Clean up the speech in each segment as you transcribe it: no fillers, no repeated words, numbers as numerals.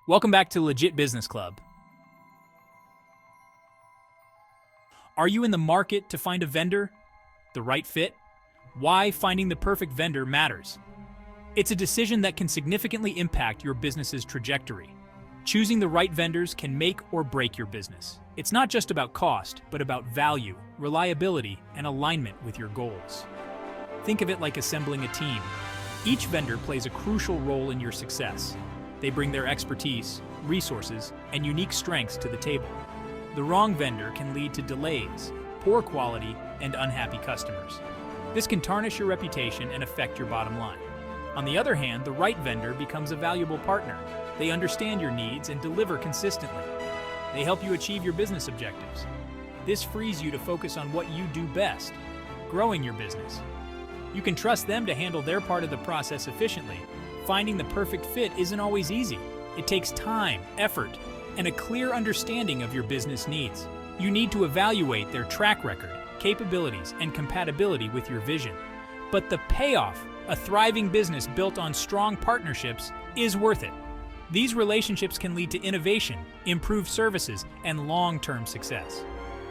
Welcome back to Legit Business Club. Are you in the market to find a vendor? The right fit? Why finding the perfect vendor matters. It's a decision that can significantly impact your business's trajectory. Choosing the right vendors can make or break your business. It's not just about cost, but about value, reliability, and alignment with your goals. Think of it like assembling a team. Each vendor plays a crucial role in your success. They bring their expertise, resources, and unique strengths to the table. The wrong vendor can lead to delays, poor quality, and unhappy customers. This can tarnish your reputation and affect your bottom line. On the other hand, the right vendor becomes a valuable partner. They understand your needs and deliver consistently. They help you achieve your business objectives. This frees you to focus on what you do best, growing your business. You can trust them to handle their part of the process efficiently. Finding the perfect fit isn't always easy. It takes time, effort, and a clear understanding of your business needs. You need to evaluate their track record, capabilities, and compatibility with your vision. But the payoff, a thriving business built on strong partnerships, is worth it. These relationships can lead to innovation, improved services, and long-term success.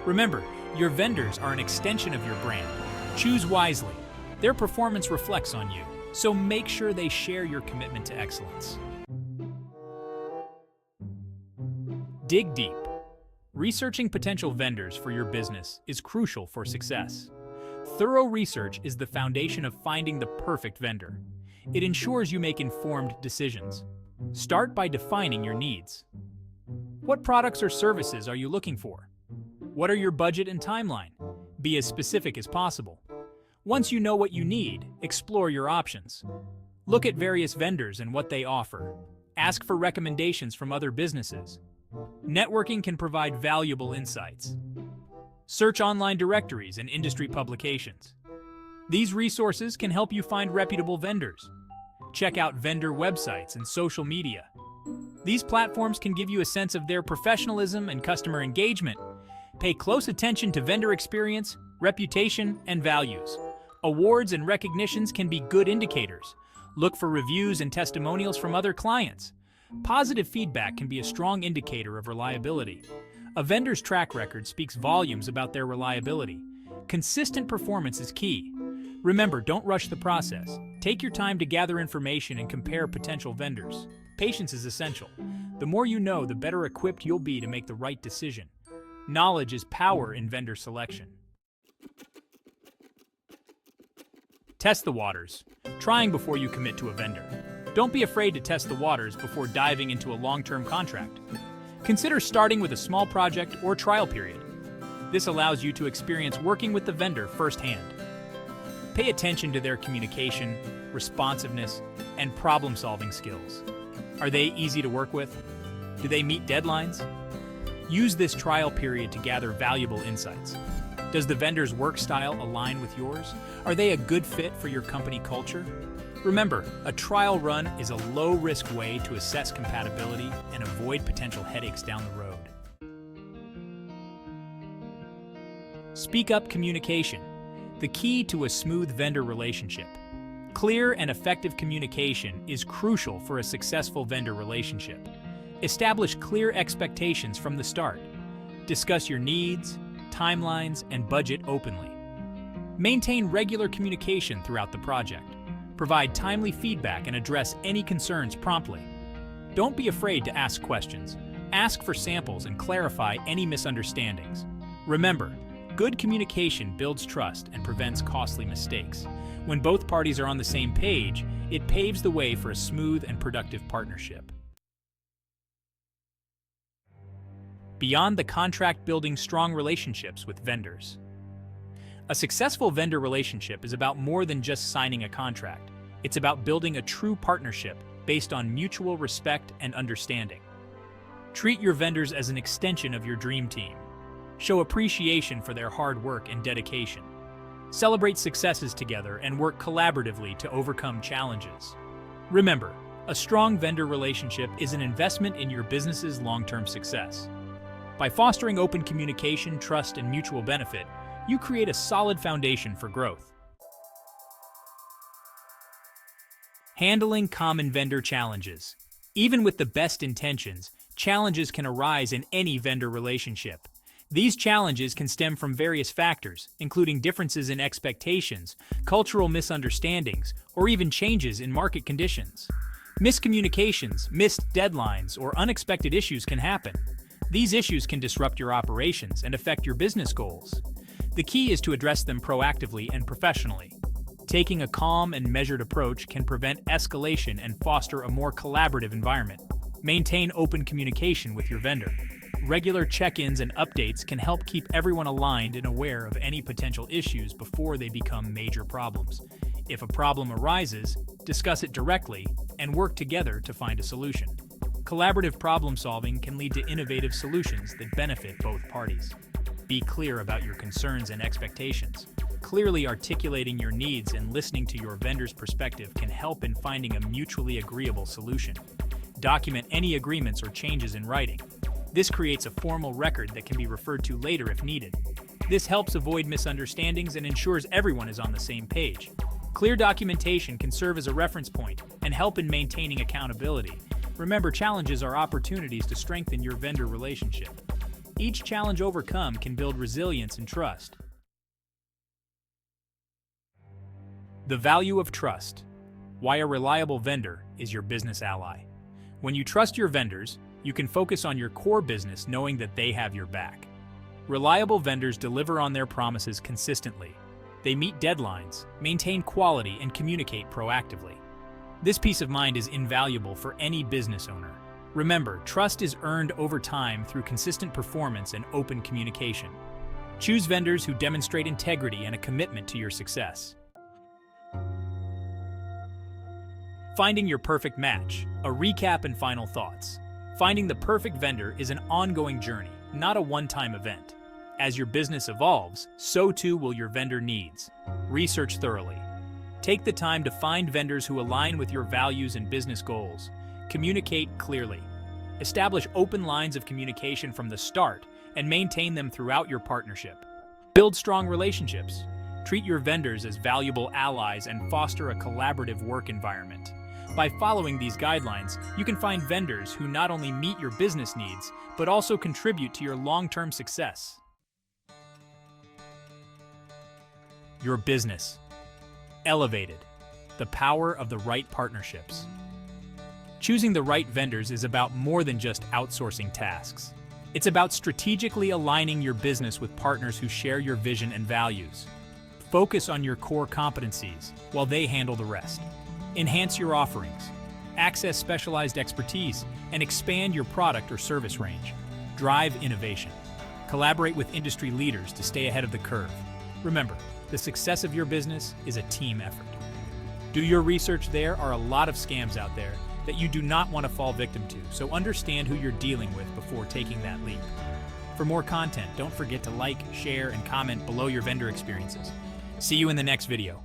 Remember, your vendors are an extension of your brand. Choose wisely. Their performance reflects on you, so make sure they share your commitment to excellence. Dig deep. Researching potential vendors for your business is crucial for success. Thorough research is the foundation of finding the perfect vendor. It ensures you make informed decisions. Start by defining your needs. What products or services are you looking for? What are your budget and timeline? Be as specific as possible. Once you know what you need, explore your options. Look at various vendors and what they offer. Ask for recommendations from other businesses. Networking can provide valuable insights. Search online directories and industry publications. These resources can help you find reputable vendors. Check out vendor websites and social media. These platforms can give you a sense of their professionalism and customer engagement. Pay close attention to vendor experience, reputation, and values. Awards and recognitions can be good indicators. Look for reviews and testimonials from other clients. Positive feedback can be a strong indicator of reliability. A vendor's track record speaks volumes about their reliability. Consistent performance is key. Remember, don't rush the process. Take your time to gather information and compare potential vendors. Patience is essential. The more you know, the better equipped you'll be to make the right decision. Knowledge is power in vendor selection. Test the waters. Trying before you commit to a vendor. Don't be afraid to test the waters before diving into a long-term contract. Consider starting with a small project or trial period. This allows you to experience working with the vendor firsthand. Pay attention to their communication, responsiveness, and problem-solving skills. Are they easy to work with? Do they meet deadlines? Use this trial period to gather valuable insights. Does the vendor's work style align with yours? Are they a good fit for your company culture? Remember, a trial run is a low-risk way to assess compatibility and avoid potential headaches down the road. Speak up communication, the key to a smooth vendor relationship. Clear and effective communication is crucial for a successful vendor relationship. Establish clear expectations from the start. Discuss your needs, timelines, and budget openly. Maintain regular communication throughout the project. Provide timely feedback and address any concerns promptly. Don't be afraid to ask questions. Ask for samples and clarify any misunderstandings. Remember, good communication builds trust and prevents costly mistakes. When both parties are on the same page, it paves the way for a smooth and productive partnership. Beyond the contract, building strong relationships with vendors. A successful vendor relationship is about more than just signing a contract. It's about building a true partnership based on mutual respect and understanding. Treat your vendors as an extension of your dream team. Show appreciation for their hard work and dedication. Celebrate successes together and work collaboratively to overcome challenges. Remember, a strong vendor relationship is an investment in your business's long-term success. By fostering open communication, trust, and mutual benefit, you create a solid foundation for growth. Handling common vendor challenges. Even with the best intentions, challenges can arise in any vendor relationship. These challenges can stem from various factors, including differences in expectations, cultural misunderstandings, or even changes in market conditions. Miscommunications, missed deadlines, or unexpected issues can happen. These issues can disrupt your operations and affect your business goals. The key is to address them proactively and professionally. Taking a calm and measured approach can prevent escalation and foster a more collaborative environment. Maintain open communication with your vendor. Regular check-ins and updates can help keep everyone aligned and aware of any potential issues before they become major problems. If a problem arises, discuss it directly and work together to find a solution. Collaborative problem-solving can lead to innovative solutions that benefit both parties. Be clear about your concerns and expectations. Clearly articulating your needs and listening to your vendor's perspective can help in finding a mutually agreeable solution. Document any agreements or changes in writing. This creates a formal record that can be referred to later if needed. This helps avoid misunderstandings and ensures everyone is on the same page. Clear documentation can serve as a reference point and help in maintaining accountability. Remember, challenges are opportunities to strengthen your vendor relationship. Each challenge overcome can build resilience and trust. The value of trust. Why a reliable vendor is your business ally. When you trust your vendors, you can focus on your core business knowing that they have your back. Reliable vendors deliver on their promises consistently. They meet deadlines, maintain quality, and communicate proactively. This peace of mind is invaluable for any business owner. Remember, trust is earned over time through consistent performance and open communication. Choose vendors who demonstrate integrity and a commitment to your success. Finding your perfect match. A recap and final thoughts. Finding the perfect vendor is an ongoing journey, not a one-time event. As your business evolves, so too will your vendor needs. Research thoroughly. Take the time to find vendors who align with your values and business goals. Communicate clearly. Establish open lines of communication from the start and maintain them throughout your partnership. Build strong relationships. Treat your vendors as valuable allies and foster a collaborative work environment. By following these guidelines, you can find vendors who not only meet your business needs, but also contribute to your long-term success. Your business. Elevated. The power of the right partnerships. Choosing the right vendors is about more than just outsourcing tasks. It's about strategically aligning your business with partners who share your vision and values. Focus on your core competencies while they handle the rest. Enhance your offerings, access specialized expertise, and expand your product or service range. Drive innovation. Collaborate with industry leaders to stay ahead of the curve. Remember, the success of your business is a team effort. Do your research. There are a lot of scams out there that you do not want to fall victim to, so understand who you're dealing with before taking that leap. For more content, don't forget to like, share, and comment below your vendor experiences. See you in the next video.